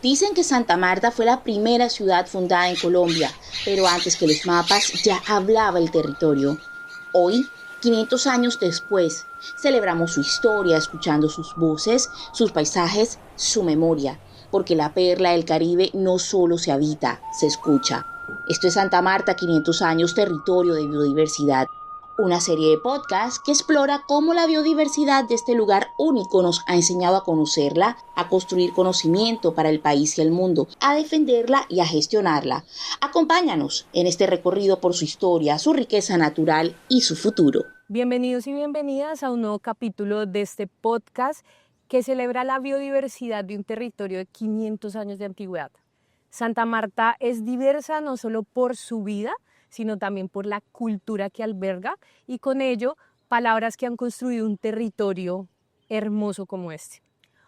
Dicen que Santa Marta fue la primera ciudad fundada en Colombia, pero antes que los mapas ya hablaba el territorio. Hoy, 500 años después, celebramos su historia escuchando sus voces, sus paisajes, su memoria, porque la perla del Caribe no solo se habita, se escucha. Esto es Santa Marta, 500 años, territorio de biodiversidad. Una serie de podcasts que explora cómo la biodiversidad de este lugar único nos ha enseñado a conocerla, a construir conocimiento para el país y el mundo, a defenderla y a gestionarla. Acompáñanos en este recorrido por su historia, su riqueza natural y su futuro. Bienvenidos y bienvenidas a un nuevo capítulo de este podcast que celebra la biodiversidad de un territorio de 500 años de antigüedad. Santa Marta es diversa no solo por su vida, sino también por la cultura que alberga y con ello palabras que han construido un territorio hermoso como este.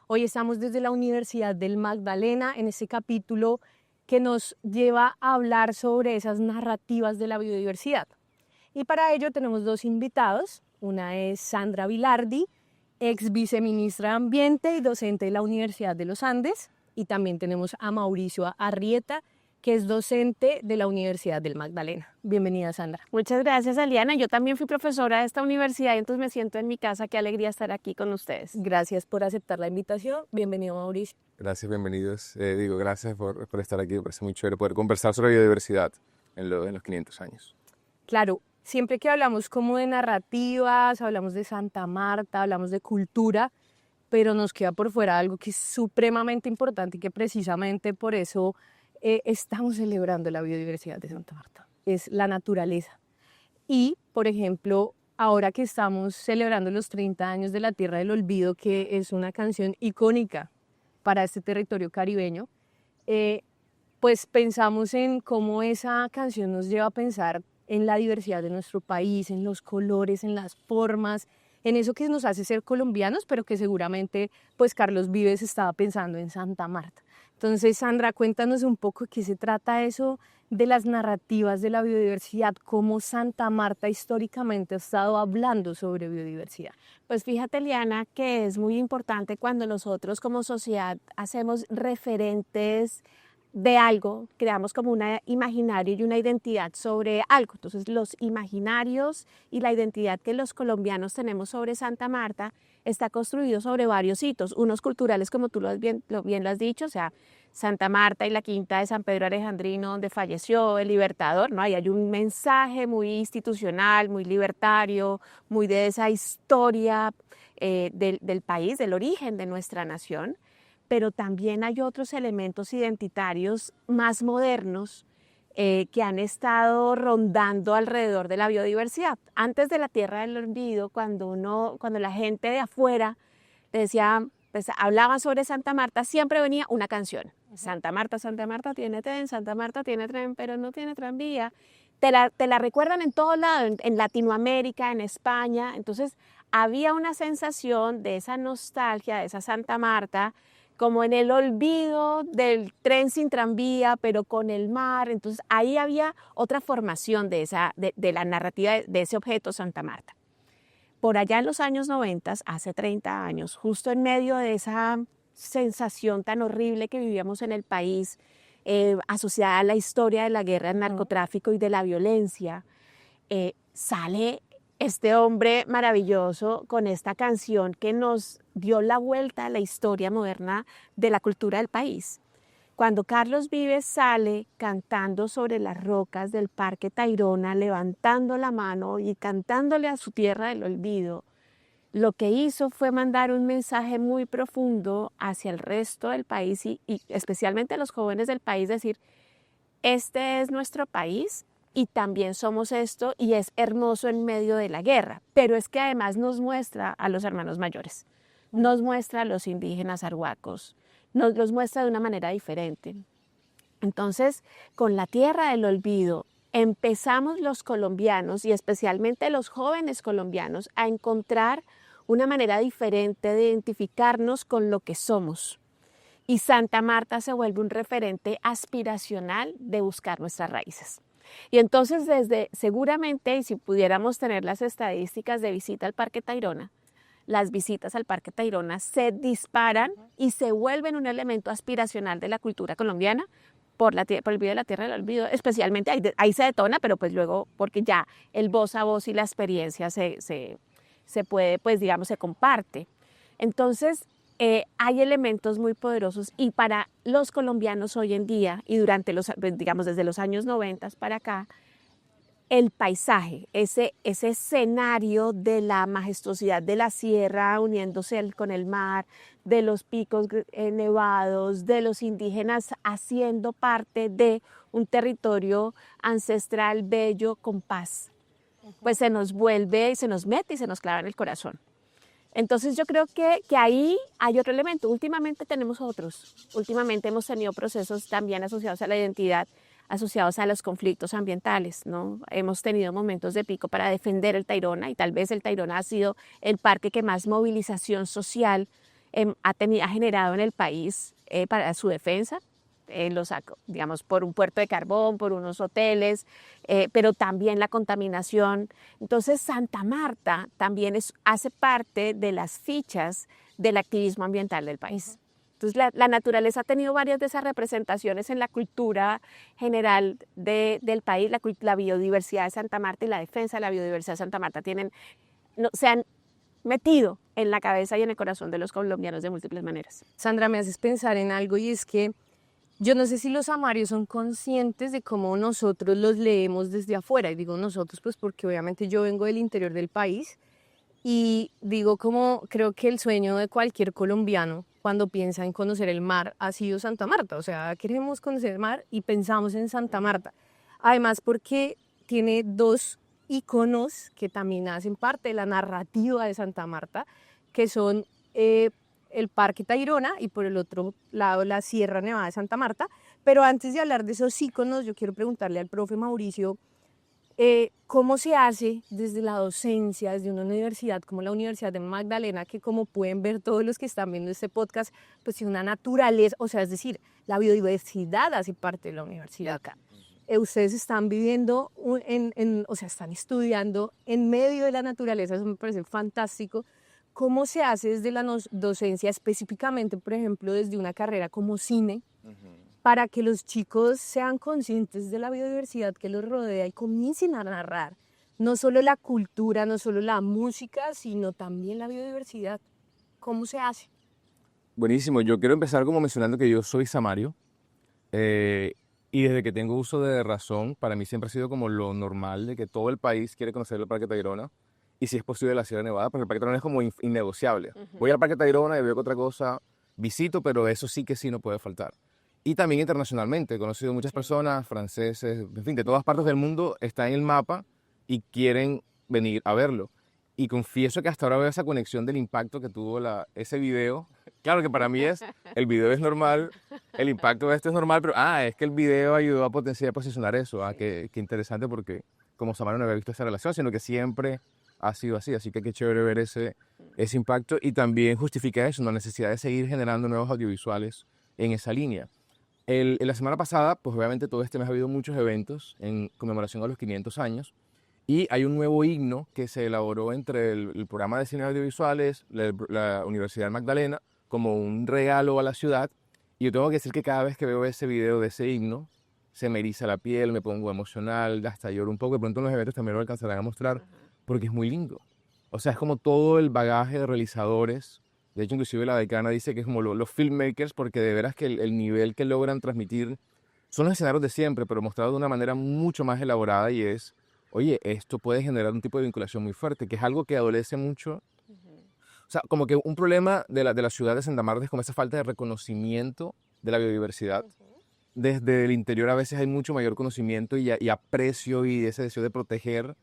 Hoy estamos desde la Universidad del Magdalena en este capítulo que nos lleva a hablar sobre esas narrativas de la biodiversidad. Y para ello tenemos dos invitados. Una es Sandra Vilardi, ex viceministra de Ambiente y docente de la Universidad de los Andes. Y también tenemos a Mauricio Arrieta, que es docente de la Universidad del Magdalena. Bienvenida, Sandra. Muchas gracias, Aliana. Yo también fui profesora de esta universidad y entonces me siento en mi casa. Qué alegría estar aquí con ustedes. Gracias por aceptar la invitación. Bienvenido, Mauricio. Gracias, bienvenidos. Gracias por estar aquí. Me parece muy chévere poder conversar sobre biodiversidad en los 500 años. Claro, siempre que hablamos como de narrativas, hablamos de Santa Marta, hablamos de cultura, pero nos queda por fuera algo que es supremamente importante y que precisamente por eso estamos celebrando la biodiversidad de Santa Marta, es la naturaleza. Y, por ejemplo, ahora que estamos celebrando los 30 años de La Tierra del Olvido, que es una canción icónica para este territorio caribeño, pues pensamos en cómo esa canción nos lleva a pensar en la diversidad de nuestro país, en los colores, en las formas, en eso que nos hace ser colombianos, pero que seguramente pues Carlos Vives estaba pensando en Santa Marta. Entonces, Sandra, cuéntanos un poco de qué se trata eso de las narrativas de la biodiversidad, cómo Santa Marta históricamente ha estado hablando sobre biodiversidad. Pues fíjate, Liana, que es muy importante cuando nosotros como sociedad hacemos referentes de algo, creamos como un imaginario y una identidad sobre algo. Entonces, los imaginarios y la identidad que los colombianos tenemos sobre Santa Marta está construido sobre varios hitos, unos culturales, como tú bien lo has dicho, o sea, Santa Marta y la quinta de San Pedro Alejandrino, donde falleció el Libertador, ¿no? Ahí hay un mensaje muy institucional, muy libertario, muy de esa historia del país, del origen de nuestra nación. Pero también hay otros elementos identitarios más modernos que han estado rondando alrededor de la biodiversidad. Antes de la Tierra del Olvido, cuando la gente de afuera decía, pues, hablaban sobre Santa Marta, siempre venía una canción. Santa Marta tiene tren, Santa Marta tiene tren, pero no tiene tranvía. Te la recuerdan en todo lado, en Latinoamérica, en España. Entonces había una sensación de esa nostalgia, de esa Santa Marta, como en el olvido del tren sin tranvía, pero con el mar. Entonces ahí había otra formación de la narrativa de ese objeto Santa Marta. Por allá en los años 90, hace 30 años, justo en medio de esa sensación tan horrible que vivíamos en el país, asociada a la historia de la guerra del narcotráfico y de la violencia, sale este hombre maravilloso con esta canción que nos dio la vuelta a la historia moderna de la cultura del país. Cuando Carlos Vives sale cantando sobre las rocas del Parque Tayrona, levantando la mano y cantándole a su tierra del olvido, lo que hizo fue mandar un mensaje muy profundo hacia el resto del país y especialmente a los jóvenes del país, decir, este es nuestro país, y también somos esto y es hermoso en medio de la guerra, pero es que además nos muestra a los hermanos mayores, nos muestra a los indígenas arhuacos, nos los muestra de una manera diferente. Entonces, con la Tierra del Olvido, empezamos los colombianos y especialmente los jóvenes colombianos a encontrar una manera diferente de identificarnos con lo que somos. Y Santa Marta se vuelve un referente aspiracional de buscar nuestras raíces. Y entonces seguramente, y si pudiéramos tener las estadísticas de visita al Parque Tayrona, las visitas al Parque Tayrona se disparan y se vuelven un elemento aspiracional de la cultura colombiana por el video de la tierra del olvido, especialmente ahí se detona, pero pues luego porque ya el voz a voz y la experiencia se puede, pues digamos, se comparte. Entonces, hay elementos muy poderosos y para los colombianos hoy en día y durante digamos, desde los años 90 para acá, el paisaje, ese escenario de la majestuosidad de la sierra uniéndose con el mar, de los picos nevados, de los indígenas haciendo parte de un territorio ancestral bello con paz, pues se nos vuelve, se nos mete y se nos clava en el corazón. Entonces yo creo que ahí hay otro elemento. Últimamente tenemos otros. Últimamente hemos tenido procesos también asociados a la identidad, asociados a los conflictos ambientales, ¿no? Hemos tenido momentos de pico para defender el Tayrona y tal vez el Tayrona ha sido el parque que más movilización social ha generado en el país para su defensa. Digamos, por un puerto de carbón, por unos hoteles, pero también la contaminación. Entonces, Santa Marta también hace parte de las fichas del activismo ambiental del país. Entonces, la naturaleza ha tenido varias de esas representaciones en la cultura general del país. La biodiversidad de Santa Marta y la defensa de la biodiversidad de Santa Marta se han metido en la cabeza y en el corazón de los colombianos de múltiples maneras. Sandra, me haces pensar en algo y es que yo no sé si los samarios son conscientes de cómo nosotros los leemos desde afuera. Y digo nosotros pues porque obviamente yo vengo del interior del país y digo como creo que el sueño de cualquier colombiano cuando piensa en conocer el mar ha sido Santa Marta. O sea, queremos conocer el mar y pensamos en Santa Marta. Además porque tiene dos iconos que también hacen parte de la narrativa de Santa Marta, que son el Parque Tayrona y por el otro lado la Sierra Nevada de Santa Marta. Pero antes de hablar de esos íconos, yo quiero preguntarle al profe Mauricio cómo se hace desde la docencia, desde una universidad como la Universidad de Magdalena, que como pueden ver todos los que están viendo este podcast, pues tiene una naturaleza, o sea, es decir, la biodiversidad hace parte de la universidad acá. Ustedes están viviendo, o sea, están estudiando en medio de la naturaleza, eso me parece fantástico. ¿Cómo se hace desde la docencia, específicamente, por ejemplo, desde una carrera como cine, para que los chicos sean conscientes de la biodiversidad que los rodea y comiencen a narrar no solo la cultura, no solo la música, sino también la biodiversidad? ¿Cómo se hace? Buenísimo, yo quiero empezar como mencionando que yo soy samario y desde que tengo uso de razón, para mí siempre ha sido como lo normal de que todo el país quiere conocer el Parque Tayrona y si es posible la Sierra Nevada, porque el Parque Tayrona es como innegociable. Voy al Parque Tayrona y veo que otra cosa visito, pero eso sí que sí no puede faltar. Y también internacionalmente, he conocido muchas personas, franceses, en fin, de todas partes del mundo, está en el mapa y quieren venir a verlo. Y confieso que hasta ahora veo esa conexión del impacto que tuvo ese video. Claro que para mí el video es normal, el impacto de esto es normal, pero es que el video ayudó a potenciar, a posicionar eso. Qué interesante porque como samario no había visto esa relación, sino que siempre ha sido así. Así que qué chévere ver ese impacto y también justifica eso, la necesidad de seguir generando nuevos audiovisuales en esa línea. La semana pasada, pues obviamente todo este mes ha habido muchos eventos en conmemoración a los 500 años y hay un nuevo himno que se elaboró entre el programa de cine audiovisuales, la Universidad de Magdalena, como un regalo a la ciudad. Y yo tengo que decir que cada vez que veo ese video de ese himno, se me eriza la piel, me pongo emocional, hasta lloro un poco. De pronto en los eventos también lo alcanzarán a mostrar porque es muy lindo. O sea, es como todo el bagaje de realizadores. De hecho, inclusive la decana dice que es como los filmmakers, porque de veras que el nivel que logran transmitir son los escenarios de siempre, pero mostrado de una manera mucho más elaborada y es, oye, esto puede generar un tipo de vinculación muy fuerte, que es algo que adolece mucho. O sea, como que un problema de la ciudad de Santa Marta es como esa falta de reconocimiento de la biodiversidad. Desde el interior a veces hay mucho mayor conocimiento y aprecio y ese deseo de proteger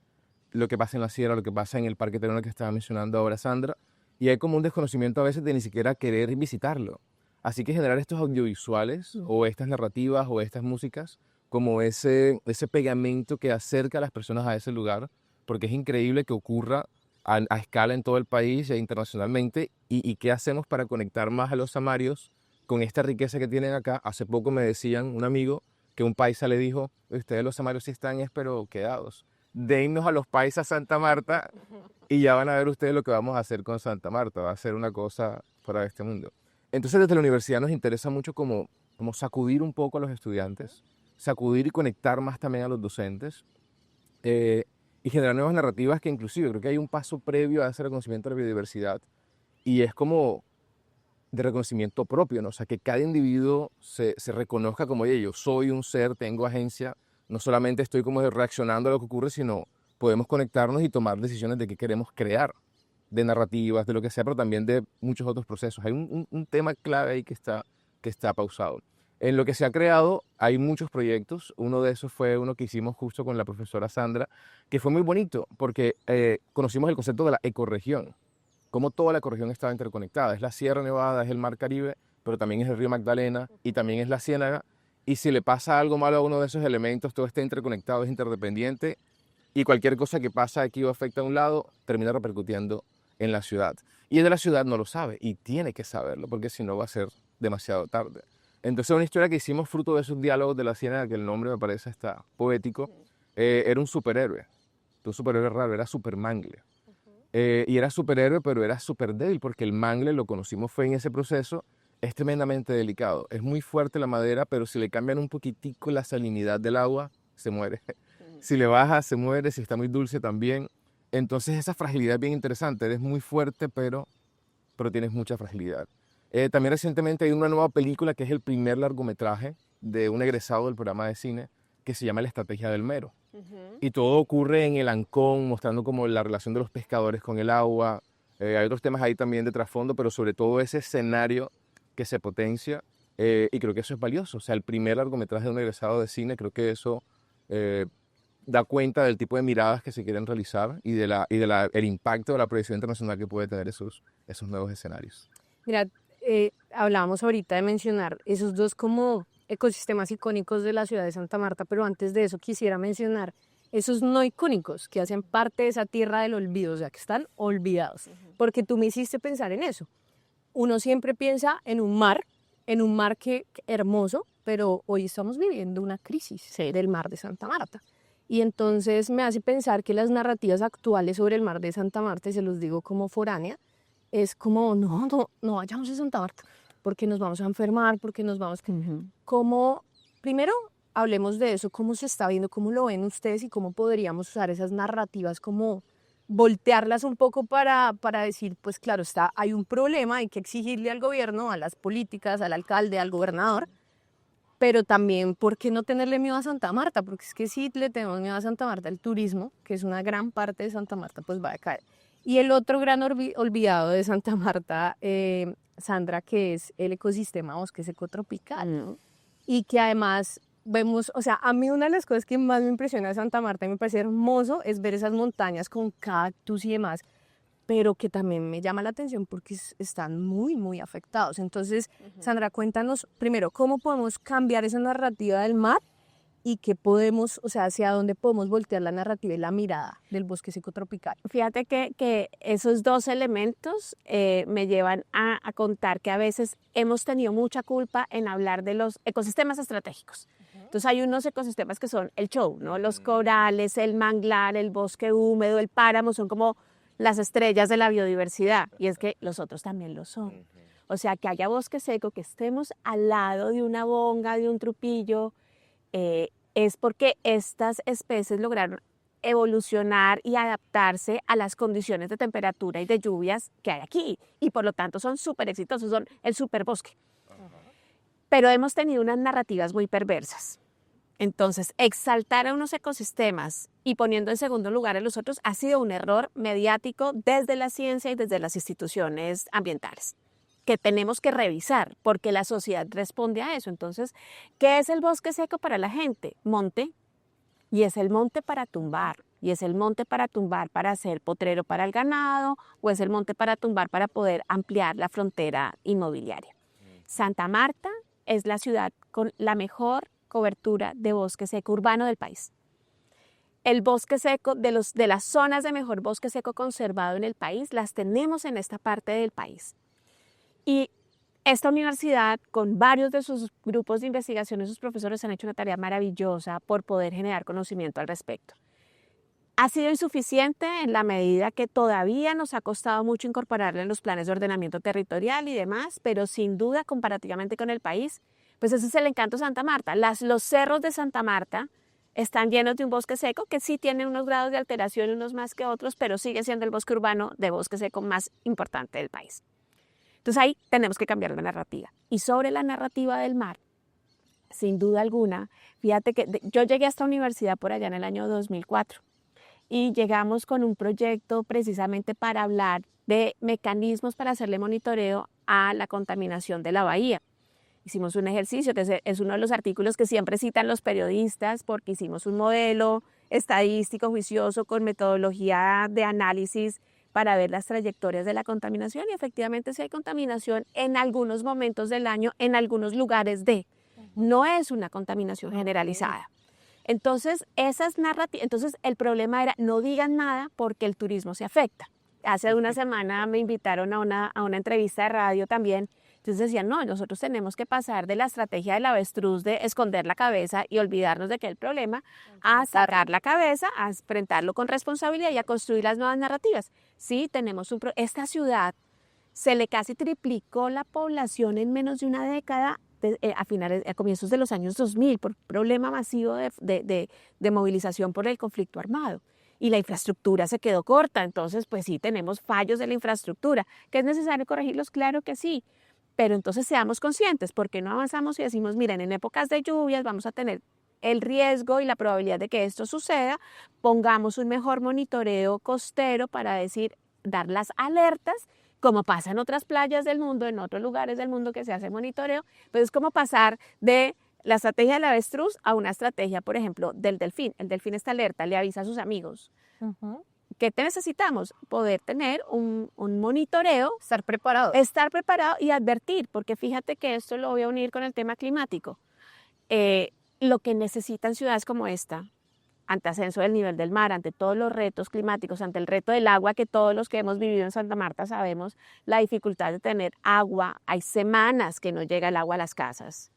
lo que pasa en la sierra, lo que pasa en el Parque Tayrona que estaba mencionando ahora Sandra. Y hay como un desconocimiento a veces de ni siquiera querer visitarlo. Así que generar estos audiovisuales o estas narrativas o estas músicas como ese pegamento que acerca a las personas a ese lugar, porque es increíble que ocurra a escala en todo el país e internacionalmente. ¿Y qué hacemos para conectar más a los samarios con esta riqueza que tienen acá? Hace poco me decían un amigo que un paisa le dijo, ustedes los samarios sí están pero quedados. dennos a los paisas Santa Marta y ya van a ver ustedes lo que vamos a hacer con Santa Marta. Va a ser una cosa fuera de este mundo. Entonces desde la universidad nos interesa mucho como sacudir un poco a los estudiantes, sacudir y conectar más también a los docentes y generar nuevas narrativas que inclusive creo que hay un paso previo a ese reconocimiento de la biodiversidad y es como de reconocimiento propio, ¿no? O sea, que cada individuo se reconozca como, oye, yo soy un ser, tengo agencia, no solamente estoy como reaccionando a lo que ocurre, sino podemos conectarnos y tomar decisiones de qué queremos crear, de narrativas, de lo que sea, pero también de muchos otros procesos. Hay un tema clave ahí que está pausado. En lo que se ha creado hay muchos proyectos. Uno de esos fue uno que hicimos justo con la profesora Sandra, que fue muy bonito porque conocimos el concepto de la ecorregión, cómo toda la ecorregión estaba interconectada. Es la Sierra Nevada, es el Mar Caribe, pero también es el río Magdalena y también es la Ciénaga. Y si le pasa algo malo a uno de esos elementos, todo está interconectado, es interdependiente y cualquier cosa que pasa aquí o afecta a un lado termina repercutiendo en la ciudad. Y el de la ciudad no lo sabe y tiene que saberlo porque si no va a ser demasiado tarde. Entonces una historia que hicimos fruto de esos diálogos de la Ciénaga, que el nombre me parece hasta poético, era un superhéroe raro, era Supermangle. Y era superhéroe, pero era súper débil porque el mangle, lo conocimos fue en ese proceso, es tremendamente delicado. Es muy fuerte la madera, pero si le cambian un poquitico la salinidad del agua, se muere. Si le baja, se muere, si está muy dulce también. Entonces esa fragilidad es bien interesante, eres muy fuerte, pero tienes mucha fragilidad. También recientemente hay una nueva película que es el primer largometraje de un egresado del programa de cine que se llama La Estrategia del Mero. Y todo ocurre en el Ancón, mostrando como la relación de los pescadores con el agua. Hay otros temas ahí también de trasfondo, pero sobre todo ese escenario que se potencia. Y creo que eso es valioso. O sea, el primer largometraje de un egresado de cine, creo que eso da cuenta del tipo de miradas que se quieren realizar y el impacto de la proyección internacional que puede tener esos nuevos escenarios. Mira, hablábamos ahorita de mencionar esos dos como ecosistemas icónicos de la ciudad de Santa Marta, pero antes de eso quisiera mencionar esos no icónicos que hacen parte de esa tierra del olvido, o sea, que están olvidados, porque tú me hiciste pensar en eso. Uno siempre piensa en un mar que hermoso, pero hoy estamos viviendo una crisis del mar de Santa Marta. Y entonces me hace pensar que las narrativas actuales sobre el mar de Santa Marta, y se los digo como foránea, es como, no vayamos a Santa Marta, porque nos vamos a enfermar, porque nos vamos... Como, primero, hablemos de eso, cómo se está viendo, cómo lo ven ustedes y cómo podríamos usar esas narrativas, como voltearlas un poco para decir, pues claro, hay un problema, hay que exigirle al gobierno, a las políticas, al alcalde, al gobernador, pero también, ¿por qué no tenerle miedo a Santa Marta? Porque es que si le tenemos miedo a Santa Marta, el turismo, que es una gran parte de Santa Marta, pues va a caer. Y el otro gran olvidado de Santa Marta, Sandra, que es el ecosistema bosque seco tropical. Y que además vemos, o sea, a mí una de las cosas que más me impresiona de Santa Marta y me parece hermoso es ver esas montañas con cactus y demás, pero que también me llama la atención porque están muy, muy afectados. Entonces, Sandra, cuéntanos primero, ¿cómo podemos cambiar esa narrativa del mar y qué podemos, o sea, hacia dónde podemos voltear la narrativa y la mirada del bosque seco tropical? Fíjate que esos dos elementos me llevan a contar que a veces hemos tenido mucha culpa en hablar de los ecosistemas estratégicos. Entonces hay unos ecosistemas que son el show, ¿no? Los corales, el manglar, el bosque húmedo, el páramo, son como las estrellas de la biodiversidad, y es que los otros también lo son. O sea, que haya bosque seco, que estemos al lado de una bonga, de un trupillo, es porque estas especies lograron evolucionar y adaptarse a las condiciones de temperatura y de lluvias que hay aquí, y por lo tanto son súper exitosos, son el superbosque. Pero hemos tenido unas narrativas muy perversas. Entonces, exaltar a unos ecosistemas y poniendo en segundo lugar a los otros ha sido un error mediático desde la ciencia y desde las instituciones ambientales, que tenemos que revisar porque la sociedad responde a eso. Entonces, ¿qué es el bosque seco para la gente? Monte, y es el monte para tumbar, y es el monte para tumbar para hacer potrero para el ganado, o es el monte para tumbar para poder ampliar la frontera inmobiliaria. Santa Marta es la ciudad con la mejor cobertura de bosque seco urbano del país. El bosque seco, de las zonas de mejor bosque seco conservado en el país, las tenemos en esta parte del país. Y esta universidad, con varios de sus grupos de investigación y sus profesores, han hecho una tarea maravillosa por poder generar conocimiento al respecto. Ha sido insuficiente en la medida que todavía nos ha costado mucho incorporarla en los planes de ordenamiento territorial y demás, pero sin duda, comparativamente con el país, pues ese es el encanto de Santa Marta. Los cerros de Santa Marta están llenos de un bosque seco que sí tiene unos grados de alteración, unos más que otros, pero sigue siendo el bosque urbano de bosque seco más importante del país. Entonces ahí tenemos que cambiar la narrativa. Y sobre la narrativa del mar, sin duda alguna, fíjate que yo llegué a esta universidad por allá en el año 2004 y llegamos con un proyecto precisamente para hablar de mecanismos para hacerle monitoreo a la contaminación de la bahía. Hicimos un ejercicio que es uno de los artículos que siempre citan los periodistas porque hicimos un modelo estadístico juicioso con metodología de análisis para ver las trayectorias de la contaminación y efectivamente sí hay contaminación en algunos momentos del año, en algunos lugares no es una contaminación generalizada. Entonces, entonces el problema era no digan nada porque el turismo se afecta. Hace una semana me invitaron a una entrevista de radio también. Entonces decían, no, nosotros tenemos que pasar de la estrategia del avestruz de esconder la cabeza y olvidarnos de que el problema, a sacar la cabeza, a enfrentarlo con responsabilidad y a construir las nuevas narrativas. Sí, tenemos esta ciudad se le casi triplicó la población en menos de una década a comienzos de los años 2000 por problema masivo de movilización por el conflicto armado. Y la infraestructura se quedó corta, entonces pues sí tenemos fallos de la infraestructura. ¿Que es necesario corregirlos? Claro que sí. Pero entonces seamos conscientes, porque no avanzamos y decimos, miren, en épocas de lluvias vamos a tener el riesgo y la probabilidad de que esto suceda, pongamos un mejor monitoreo costero para dar las alertas, como pasa en otras playas del mundo, en otros lugares del mundo que se hace monitoreo, pues es como pasar de la estrategia del avestruz a una estrategia, por ejemplo, del delfín. El delfín está alerta, le avisa a sus amigos. ¿Qué necesitamos? Poder tener un monitoreo. Estar preparado. Estar preparado y advertir, porque fíjate que esto lo voy a unir con el tema climático. Lo que necesitan ciudades como esta, ante ascenso del nivel del mar, ante todos los retos climáticos, ante el reto del agua, que todos los que hemos vivido en Santa Marta sabemos la dificultad de tener agua. Hay semanas que no llega el agua a las casas.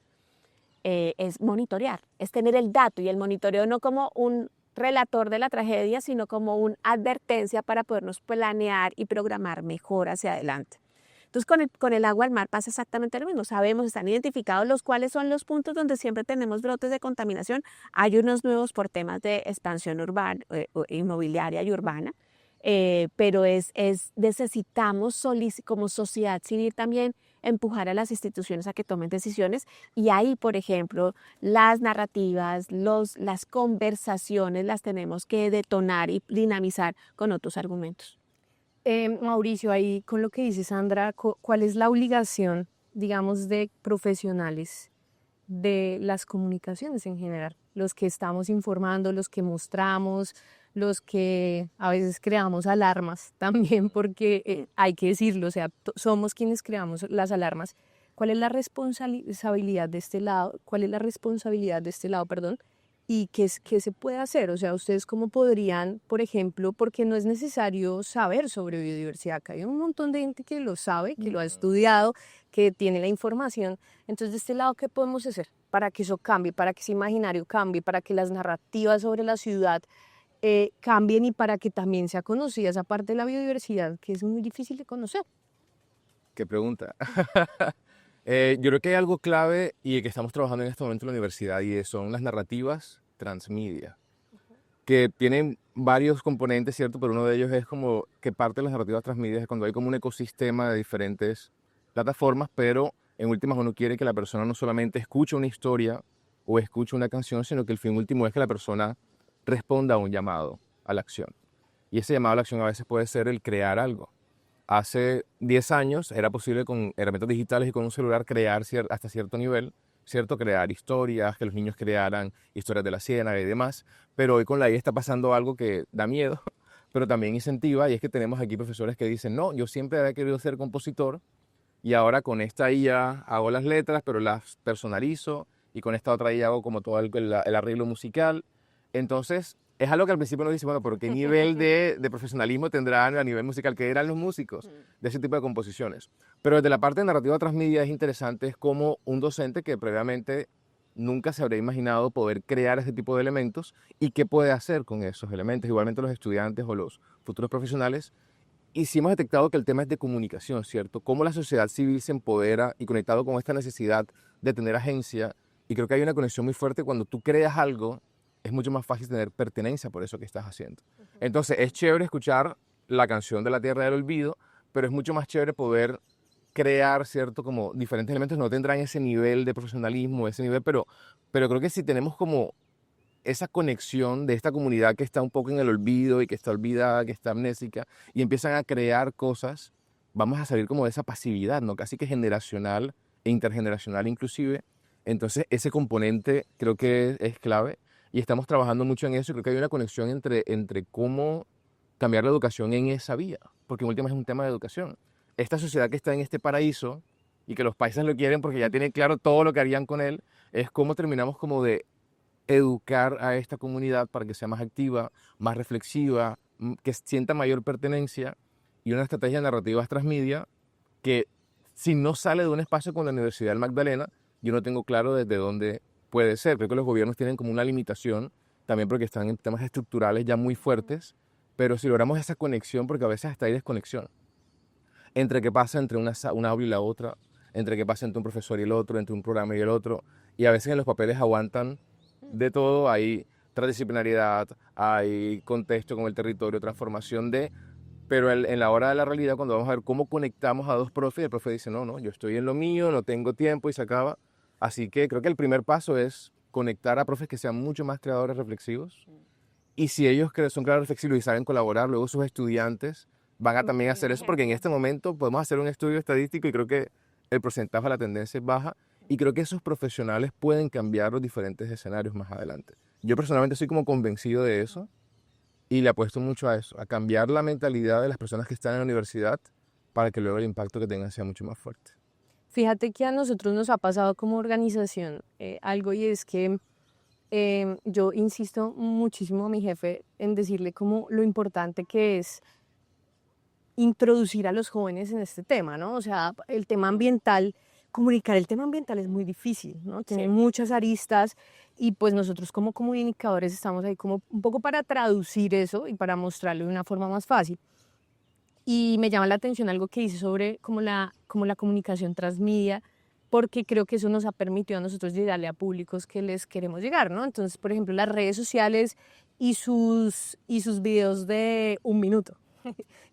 Es monitorear, es tener el dato, y el monitoreo no como un relator de la tragedia, sino como una advertencia para podernos planear y programar mejor hacia adelante. Entonces, con el agua al mar pasa exactamente lo mismo. Sabemos, están identificados cuáles son los puntos donde siempre tenemos brotes de contaminación. Hay unos nuevos por temas de expansión urbana, inmobiliaria y urbana, pero necesitamos como sociedad civil también empujar a las instituciones a que tomen decisiones, y ahí, por ejemplo, las narrativas, las conversaciones las tenemos que detonar y dinamizar con otros argumentos. Mauricio, ahí con lo que dice Sandra, ¿cuál es la obligación, digamos, de profesionales de las comunicaciones en general? Los que estamos informando, los que mostramos, los que a veces creamos alarmas también, porque hay que decirlo, o sea, somos quienes creamos las alarmas. ¿Cuál es la responsabilidad de este lado? ¿Cuál es la responsabilidad de este lado, perdón? ¿Y qué se puede hacer? O sea, ¿ustedes cómo podrían, por ejemplo, porque no es necesario saber sobre biodiversidad? Acá hay un montón de gente que lo sabe, que lo ha estudiado, que tiene la información. Entonces, de este lado, ¿qué podemos hacer para que eso cambie, para que ese imaginario cambie, para que las narrativas sobre la ciudad cambien y para que también sea conocida esa parte de la biodiversidad que es muy difícil de conocer? ¿Qué pregunta? Yo creo que hay algo clave y que estamos trabajando en este momento en la universidad, y son las narrativas transmedia, que tienen varios componentes, ¿cierto? Pero uno de ellos es como que parte de las narrativas transmedia es cuando hay como un ecosistema de diferentes plataformas, pero en últimas uno quiere que la persona no solamente escuche una historia o escuche una canción, sino que el fin último es que la persona responda a un llamado a la acción. Y ese llamado a la acción a veces puede ser el crear algo. Hace 10 años era posible con herramientas digitales y con un celular crear hasta cierto nivel, ¿cierto? Crear historias, que los niños crearan historias de la ciénaga y demás, pero hoy con la IA está pasando algo que da miedo, pero también incentiva, y es que tenemos aquí profesores que dicen, no, yo siempre había querido ser compositor y ahora con esta IA hago las letras, pero las personalizo, y con esta otra IA hago como todo el arreglo musical. Entonces, es algo que al principio nos dice, bueno, pero ¿qué nivel de profesionalismo tendrán a nivel musical? ¿Qué eran los músicos de ese tipo de composiciones? Pero desde la parte de narrativa transmedia es interesante, es como un docente que previamente nunca se habría imaginado poder crear ese tipo de elementos y qué puede hacer con esos elementos. Igualmente los estudiantes o los futuros profesionales. Y sí hemos detectado que el tema es de comunicación, ¿cierto? Cómo la sociedad civil se empodera y conectado con esta necesidad de tener agencia. Y creo que hay una conexión muy fuerte cuando tú creas algo, es mucho más fácil tener pertenencia por eso que estás haciendo. Entonces es chévere escuchar la canción de la Tierra del Olvido, pero es mucho más chévere poder crear, ¿cierto? Como diferentes elementos, no tendrán ese nivel de profesionalismo, ese nivel, pero creo que si tenemos como esa conexión de esta comunidad que está un poco en el olvido y que está olvidada, que está amnésica, y empiezan a crear cosas, vamos a salir como de esa pasividad, ¿no? Casi que generacional e intergeneracional inclusive. Entonces ese componente creo que es clave y estamos trabajando mucho en eso y creo que hay una conexión entre cómo cambiar la educación en esa vía, porque en última es un tema de educación. Esta sociedad que está en este paraíso y que los paisas lo quieren porque ya tienen claro todo lo que harían con él, es cómo terminamos como de educar a esta comunidad para que sea más activa, más reflexiva, que sienta mayor pertenencia y una estrategia narrativa transmedia que si no sale de un espacio con la Universidad del Magdalena, yo no tengo claro desde dónde puede ser. Creo que los gobiernos tienen como una limitación, también porque están en temas estructurales ya muy fuertes, pero si logramos esa conexión, porque a veces hasta hay desconexión, entre qué pasa entre una aula y la otra, entre qué pasa entre un profesor y el otro, entre un programa y el otro, y a veces en los papeles aguantan de todo, hay transdisciplinariedad, hay contexto con el territorio, transformación de, pero en la hora de la realidad, cuando vamos a ver cómo conectamos a dos profes, el profe dice, no, yo estoy en lo mío, no tengo tiempo y se acaba. Así que creo que el primer paso es conectar a profes que sean mucho más creadores reflexivos. Y si ellos son creadores reflexivos y saben colaborar, luego sus estudiantes van a también hacer eso, porque en este momento podemos hacer un estudio estadístico y creo que el porcentaje de la tendencia es baja y creo que esos profesionales pueden cambiar los diferentes escenarios más adelante. Yo personalmente soy como convencido de eso y le apuesto mucho a eso, a cambiar la mentalidad de las personas que están en la universidad para que luego el impacto que tengan sea mucho más fuerte. Fíjate que a nosotros nos ha pasado como organización algo y es que yo insisto muchísimo a mi jefe en decirle como lo importante que es introducir a los jóvenes en este tema, ¿no? O sea, el tema ambiental, comunicar el tema ambiental es muy difícil, ¿no? Tiene muchas aristas y pues nosotros como comunicadores estamos ahí como un poco para traducir eso y para mostrarlo de una forma más fácil. Y me llama la atención algo que dice sobre como la comunicación transmedia, porque creo que eso nos ha permitido a nosotros llegarle a públicos que les queremos llegar, ¿no? Entonces, por ejemplo, las redes sociales y sus videos de 1 minuto,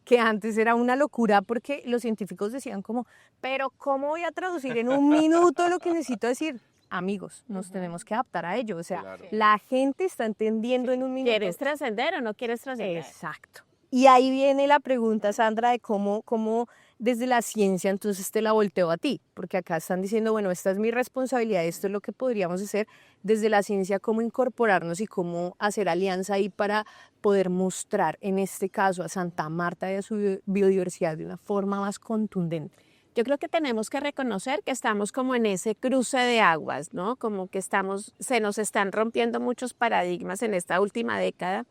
que antes era una locura porque los científicos decían como, pero ¿cómo voy a traducir en 1 minuto lo que necesito decir? Amigos, nos tenemos que adaptar a ello, o sea, claro. La gente está entendiendo en 1 minuto. ¿Quieres trascender o no quieres trascender? Exacto. Y ahí viene la pregunta, Sandra, de cómo desde la ciencia entonces te la volteo a ti, porque acá están diciendo, bueno, esta es mi responsabilidad, esto es lo que podríamos hacer desde la ciencia, cómo incorporarnos y cómo hacer alianza ahí para poder mostrar, en este caso, a Santa Marta y a su biodiversidad de una forma más contundente. Yo creo que tenemos que reconocer que estamos como en ese cruce de aguas, ¿no? Como que se nos están rompiendo muchos paradigmas en esta última década.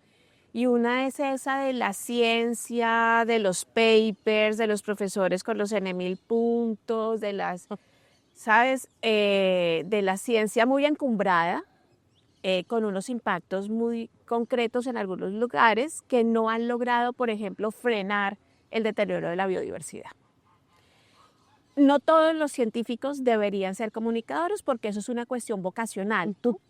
Y una es esa de la ciencia, de los papers, de los profesores con los N.000 puntos, de las, ¿sabes? De la ciencia muy encumbrada, con unos impactos muy concretos en algunos lugares que no han logrado, por ejemplo, frenar el deterioro de la biodiversidad. No todos los científicos deberían ser comunicadores porque eso es una cuestión vocacional. Tú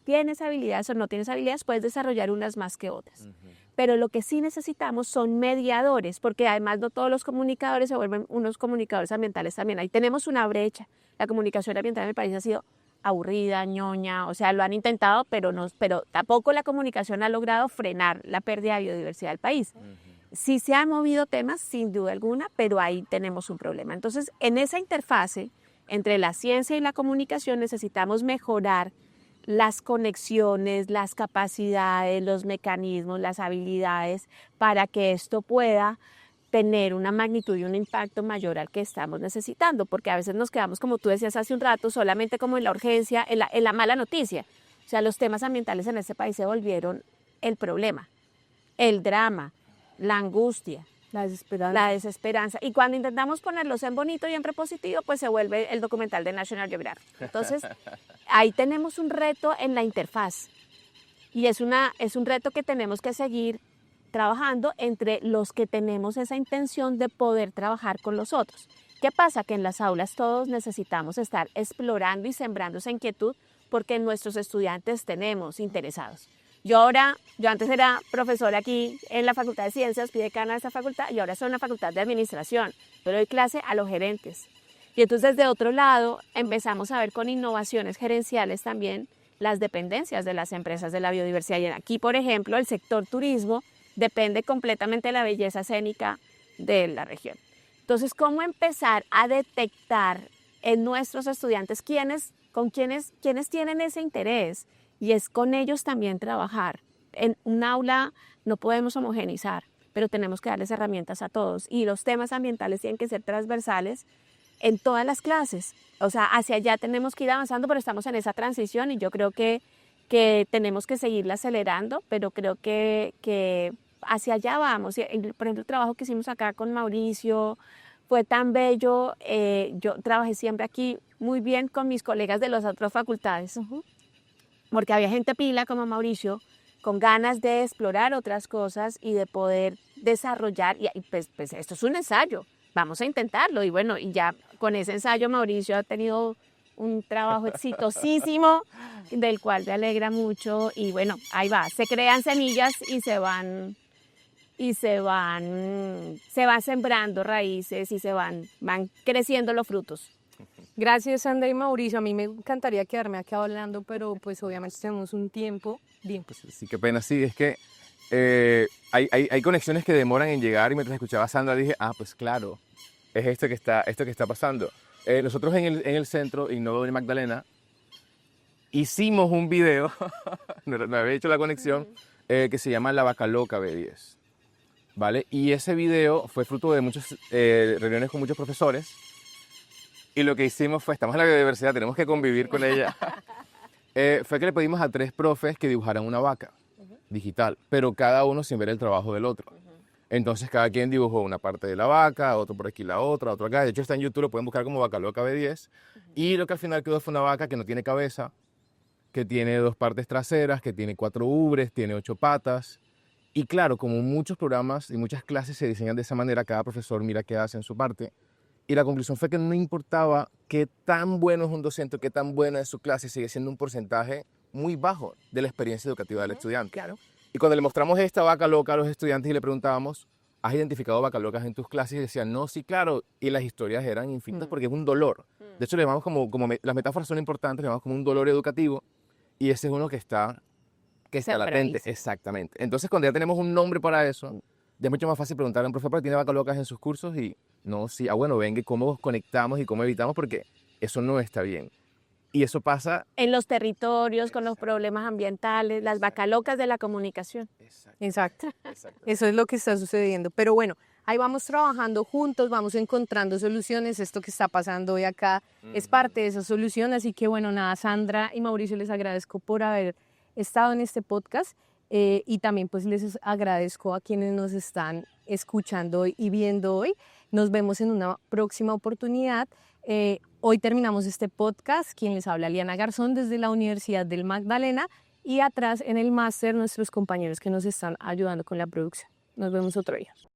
tienes habilidades o no tienes habilidades, puedes desarrollar unas más que otras. Pero lo que sí necesitamos son mediadores, porque además no todos los comunicadores se vuelven unos comunicadores ambientales también. Ahí tenemos una brecha. La comunicación ambiental en el país ha sido aburrida, ñoña, o sea, lo han intentado, pero tampoco la comunicación ha logrado frenar la pérdida de biodiversidad del país. Sí se han movido temas, sin duda alguna, pero ahí tenemos un problema. Entonces, en esa interfase entre la ciencia y la comunicación necesitamos mejorar las conexiones, las capacidades, los mecanismos, las habilidades para que esto pueda tener una magnitud y un impacto mayor al que estamos necesitando, porque a veces nos quedamos, como tú decías hace un rato, solamente como en la urgencia, en la mala noticia. O sea, los temas ambientales en este país se volvieron el problema, el drama, la angustia, La desesperanza. desesperanza. Y cuando intentamos ponerlos en bonito y en prepositivo, pues se vuelve el documental de National Geographic. Entonces, ahí tenemos un reto en la interfaz. Y es un reto que tenemos que seguir trabajando entre los que tenemos esa intención de poder trabajar con los otros. ¿Qué pasa? Que en las aulas todos necesitamos estar explorando y sembrando esa inquietud porque nuestros estudiantes tenemos interesados. Yo antes era profesora aquí en la Facultad de Ciencias, fui decana de esta facultad, y ahora soy en la Facultad de Administración, pero doy clase a los gerentes. Y entonces, de otro lado, empezamos a ver con innovaciones gerenciales también las dependencias de las empresas de la biodiversidad. Y aquí, por ejemplo, el sector turismo depende completamente de la belleza escénica de la región. Entonces, ¿cómo empezar a detectar en nuestros estudiantes quiénes tienen ese interés? Y es con ellos también trabajar. En un aula no podemos homogeneizar, pero tenemos que darles herramientas a todos. Y los temas ambientales tienen que ser transversales en todas las clases. O sea, hacia allá tenemos que ir avanzando, pero estamos en esa transición y yo creo que tenemos que seguirla acelerando, pero creo que hacia allá vamos. Por ejemplo, el trabajo que hicimos acá con Mauricio fue tan bello. Yo trabajé siempre aquí muy bien con mis colegas de las otras facultades. Porque había gente pila como Mauricio, con ganas de explorar otras cosas y de poder desarrollar, y pues esto es un ensayo, vamos a intentarlo, y bueno, y ya con ese ensayo Mauricio ha tenido un trabajo exitosísimo, del cual me alegra mucho, y bueno, ahí va, se crean semillas y se van sembrando raíces y van creciendo los frutos. Gracias, Sandra y Mauricio. A mí me encantaría quedarme aquí hablando, pero pues obviamente tenemos un tiempo. Bien. Pues sí, qué pena, sí, es que hay conexiones que demoran en llegar y mientras escuchaba a Sandra dije, pues claro, es esto que está pasando. Nosotros en el centro Innova de Magdalena hicimos un video, no había hecho la conexión, que se llama La Vaca Loca B10, ¿vale? Y ese video fue fruto de muchas reuniones con muchos profesores. Y lo que hicimos fue, estamos en la biodiversidad, tenemos que convivir con ella. Fue que le pedimos a 3 profes que dibujaran una vaca digital, pero cada uno sin ver el trabajo del otro. Entonces cada quien dibujó una parte de la vaca, otro por aquí la otra, otro acá. De hecho está en YouTube, lo pueden buscar como Vaca Loca B10. Y lo que al final quedó fue una vaca que no tiene cabeza, que tiene 2 partes traseras, que tiene 4 ubres, tiene 8 patas. Y claro, como muchos programas y muchas clases se diseñan de esa manera, cada profesor mira qué hace en su parte. Y la conclusión fue que no importaba qué tan bueno es un docente, qué tan buena es su clase, sigue siendo un porcentaje muy bajo de la experiencia educativa del estudiante. Claro. Y cuando le mostramos esta vaca loca a los estudiantes y le preguntábamos, ¿has identificado vacas locas en tus clases? Y decían, no, sí, claro. Y las historias eran infinitas porque es un dolor. De hecho, le llamamos las metáforas son importantes, le llamamos como un dolor educativo. Y ese es uno que está latente. Exactamente. Entonces, cuando ya tenemos un nombre para eso, ya es mucho más fácil preguntarle a un profesor, ¿pero tiene vacas locas en sus cursos? Y no, sí, bueno, venga, ¿cómo conectamos y cómo evitamos? Porque eso no está bien. Y eso pasa en los territorios, con los problemas ambientales, las vacas locas de la comunicación. Exacto. Eso es lo que está sucediendo. Pero bueno, ahí vamos trabajando juntos, vamos encontrando soluciones. Esto que está pasando hoy acá es parte de esa solución. Así que bueno, nada, Sandra y Mauricio, les agradezco por haber estado en este podcast. Y también pues les agradezco a quienes nos están escuchando y viendo hoy. Nos vemos en una próxima oportunidad. Hoy terminamos este podcast. Quien les habla, Liana Garzón, desde la Universidad del Magdalena, y atrás en el máster nuestros compañeros que nos están ayudando con la producción. Nos vemos otro día.